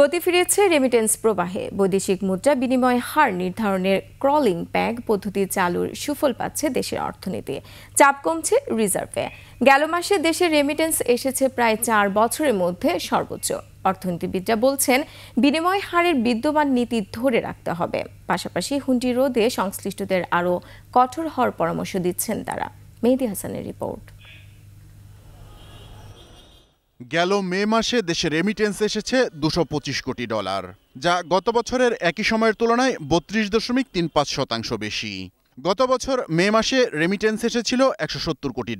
গতি ফিরেছে রেমিটেন্স প্রবাহে। বৈদেশিক মুদ্রা বিনিময় হার নির্ধারণের ক্রলিং প্যাগ পদ্ধতি চালুর সুফল পাচ্ছে দেশের অর্থনীতি। চাপ কমছে রিজার্ভে। গেল মাসে দেশের রেমিটেন্স এসেছে প্রায় 4 বছরের মধ্যে সর্বোচ্চ। অর্থনীতিবিদরা বলছেন, বিনিময় হারের বিদ্যমান নীতি ধরে রাখতে হবে। পাশাপাশি হুন্ডি রোধে সংশ্লিষ্টদের আরও কঠোর হওয়ার পরামর্শ দিচ্ছেন তারা। মেহেদী হাসানের রিপোর্ট। গেল মে মাসে দেশে রেমিটেন্স এসেছে $225 কোটি, যা গত বছরের একই সময়ের তুলনায় 32.35% বেশি। গত বছর মে মাসে রেমিটেন্স এসেছিল $170 কোটি।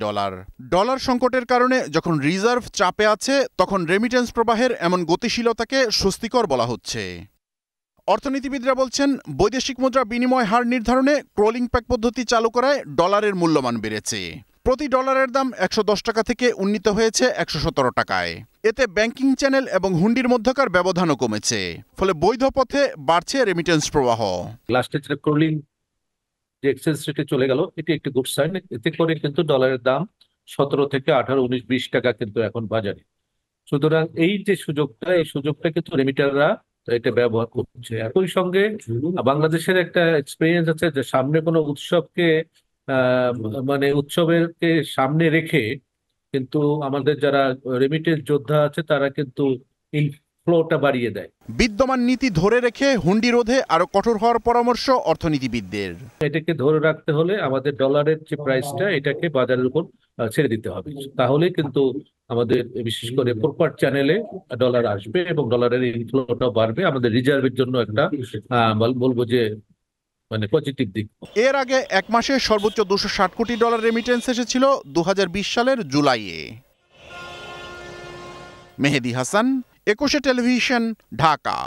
ডলার সংকটের কারণে যখন রিজার্ভ চাপে আছে, তখন রেমিটেন্স প্রবাহের এমন গতিশীলতাকে স্বস্তিকর বলা হচ্ছে। অর্থনীতিবিদরা বলছেন, বৈদেশিক মুদ্রা বিনিময় হার নির্ধারণে ক্রলিং প্যাগ পদ্ধতি চালু করায় ডলারের মূল্যমান বেড়েছে। প্রতি ডলারের দাম 110 টাকা থেকে উন্নীত হয়েছে 117 টাকায়। এতে ব্যাংকিং চ্যানেল এবং হুন্ডির মধ্যকার ব্যবধানও কমেছে। ফলে বৈধ পথে বাড়ছে রেমিটেন্স প্রবাহ। লাস্টে যেটা ক্রলিং যে এক্সচেঞ্জ রেটে চলে গেল, এটি একটি গুড সাইন। এতে করে কিন্তু ডলারের দাম 17 থেকে 18, 19, 20 টাকা কিন্তু এখন বাজারে। সুতরাং এই যে সুযোগটা কিন্তু রেমিটাররা এটা ব্যবহার করছে। একই সঙ্গে বাংলাদেশের একটা এক্সপেরিয়েন্স আছে যে সামনে কোনো উৎসবকে উৎসবেরকে সামনে রেখে কিন্তু আমাদের যারা রেমিটেন্স যোদ্ধা আছে তারা কিন্তু ইনফ্লোটা বাড়িয়ে দেয়। বিদ্যমান নীতি ধরে রেখে হুন্ডি রোধে আরো কঠোর হওয়ার পরামর্শ অর্থনীতিবিদদের। এটাকে ধরে রাখতে হলে আমাদের ডলারের যে প্রাইসটা, এটাকে বাজারের উপর ছেড়ে দিতে হবে। তাহলে কিন্তু আমাদের বিশেষ করে প্রপার চ্যানেলে ডলার আসবে এবং ডলারের ইনফ্লোটা বাড়বে। আমাদের রিজার্ভের জন্য একটা বলবো যে পজিটিভ দিক। এর আগে এক মাসে সর্বোচ্চ $260 কোটি রেমিটেন্স এসেছিল 2020 সালের জুলাইয়ে। মেহেদী হাসান, 21 টেলিভিশন, ঢাকা।